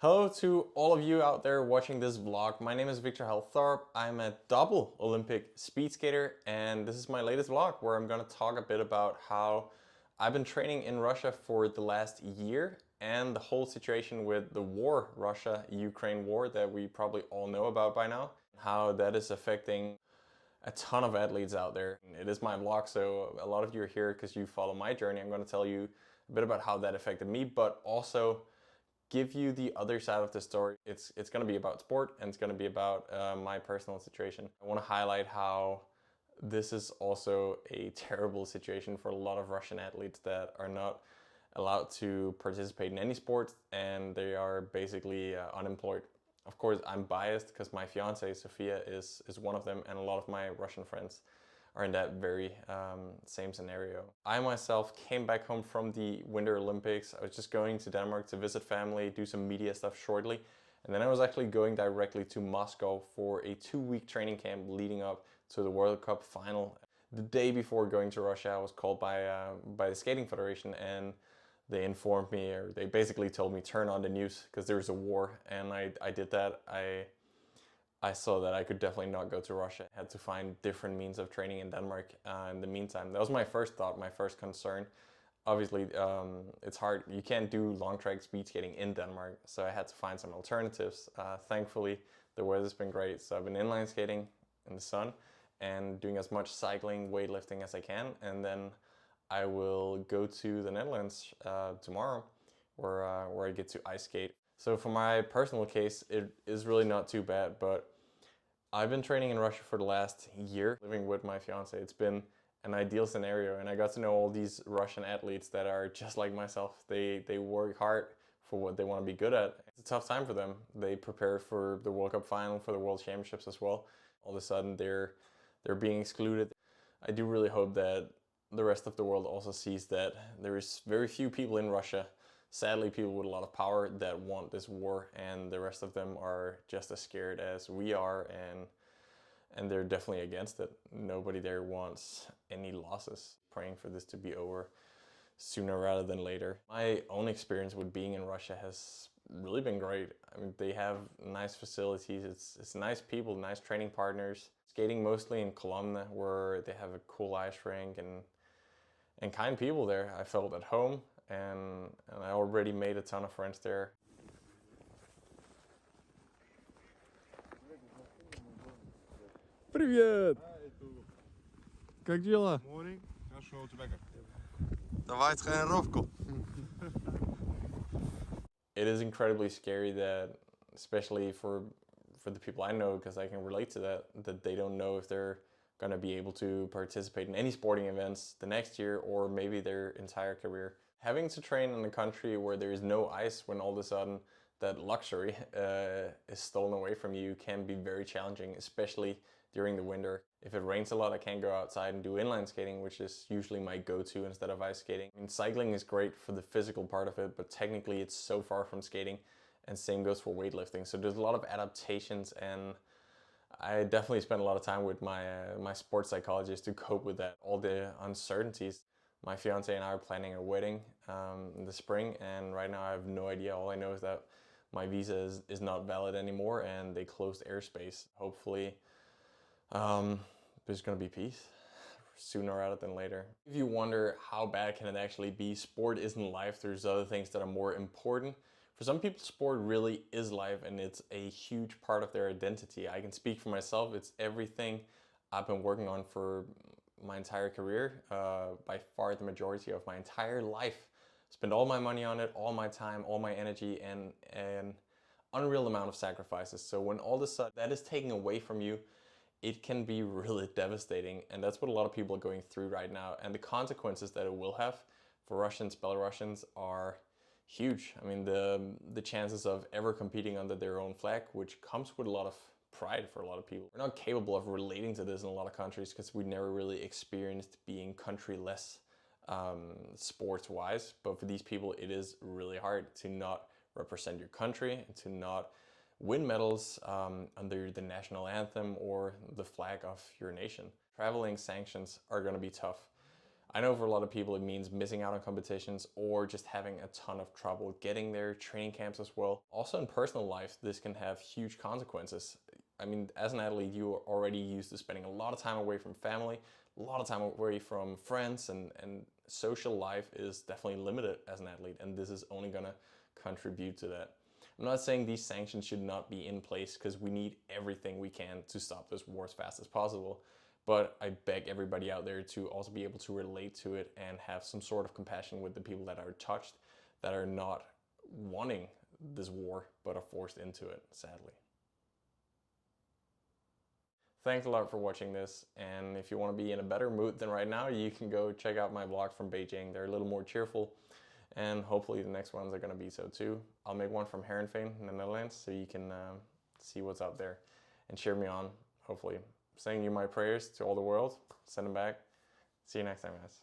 Hello to all of you out there watching this vlog. My name is Victor Thorpe. I'm a double Olympic speed skater, and this is my latest vlog where I'm going to talk a bit about how I've been training in Russia for the last year and the whole situation with the war, Russia-Ukraine war, that we probably all know about by now, how that is affecting a ton of athletes out there. It is my vlog, so a lot of you are here because you follow my journey. I'm going to tell you a bit about how that affected me, but also give you the other side of the story. It's going to be about sport, and it's going to be about my personal situation. I want to highlight how this is also a terrible situation for a lot of Russian athletes that are not allowed to participate in any sports, and they are basically unemployed. Of course, I'm biased because my fiance Sofia is one of them, and a lot of my Russian friends are in that very same scenario. I myself came back home from the Winter Olympics. I was just going to Denmark to visit family, do some media stuff shortly, and then I was actually going directly to Moscow for a 2-week training camp leading up to the World Cup final. The day before going to Russia, I was called by the Skating Federation, and they informed me, or they basically told me, turn on the news because there's a war, and I did that. I saw that I could definitely not go to Russia. I had to find different means of training in Denmark in the meantime. That was my first thought, my first concern. Obviously, it's hard. You can't do long track speed skating in Denmark, so I had to find some alternatives. Thankfully, the weather's been great, so I've been inline skating in the sun and doing as much cycling, weightlifting as I can, and then I will go to the Netherlands tomorrow, where I get to ice skate. So for my personal case, it is really not too bad, but I've been training in Russia for the last year, living with my fiance. It's been an ideal scenario, and I got to know all these Russian athletes that are just like myself. They work hard for what they want to be good at. It's a tough time for them. They prepare for the World Cup final, for the World Championships as well. All of a sudden, they're being excluded. I do really hope that the rest of the world also sees that there is very few people in Russia, sadly people with a lot of power, that want this war, and the rest of them are just as scared as we are, and they're definitely against it. Nobody there wants any losses. Praying for this to be over sooner rather than later. My own experience with being in Russia has really been great. I mean, they have nice facilities, it's nice people, nice training partners. Skating mostly in Kolomna, where they have a cool ice rink and kind people there. I felt at home, and I already made a ton of friends there. Привет! Как дела? Morning. Хорошо, у тебя как? Давай тренировку. It is incredibly scary that, especially for the people I know, because I can relate to that they don't know if they're going to be able to participate in any sporting events the next year or maybe their entire career. Having to train in a country where there is no ice, when all of a sudden that luxury is stolen away from you, can be very challenging, especially during the winter. If it rains a lot, I can't go outside and do inline skating, which is usually my go-to instead of ice skating. I mean, cycling is great for the physical part of it, but technically it's so far from skating, and same goes for weightlifting. So there's a lot of adaptations, and I definitely spent a lot of time with my sports psychologist to cope with that, all the uncertainties. My fiance and I are planning a wedding in the spring, and right now I have no idea. All I know is that my visa is not valid anymore, and they closed airspace. Hopefully there's gonna be peace sooner rather than later. If you wonder how bad can it actually be, sport isn't life. There's other things that are more important. For some people, sport really is life, and it's a huge part of their identity. I can speak for myself. It's everything I've been working on for my entire career, by far the majority of my entire life. Spent all my money on it, all my time, all my energy, and an unreal amount of sacrifices. So when all of a sudden that is taken away from you, it can be really devastating, and that's what a lot of people are going through right now. And the consequences that it will have for Russians, Belarusians, are huge. I mean, the chances of ever competing under their own flag, which comes with a lot of pride for a lot of people. We're not capable of relating to this in a lot of countries because we never really experienced being countryless sports-wise. But for these people, it is really hard to not represent your country, to not win medals under the national anthem or the flag of your nation. Traveling sanctions are going to be tough. I know for a lot of people it means missing out on competitions or just having a ton of trouble getting there, training camps as well. Also in personal life, this can have huge consequences. I mean, as an athlete, you are already used to spending a lot of time away from family, a lot of time away from friends, and social life is definitely limited as an athlete, and this is only gonna contribute to that. I'm not saying these sanctions should not be in place because we need everything we can to stop this war as fast as possible. But I beg everybody out there to also be able to relate to it and have some sort of compassion with the people that are touched, that are not wanting this war, but are forced into it, sadly. Thanks a lot for watching this, and if you want to be in a better mood than right now, you can go check out my vlogs from Beijing. They're a little more cheerful, and hopefully the next ones are going to be so too. I'll make one from Heerenveen in the Netherlands so you can see what's out there and cheer me on, hopefully. Sending you my prayers to all the world. Send them back. See you next time, guys.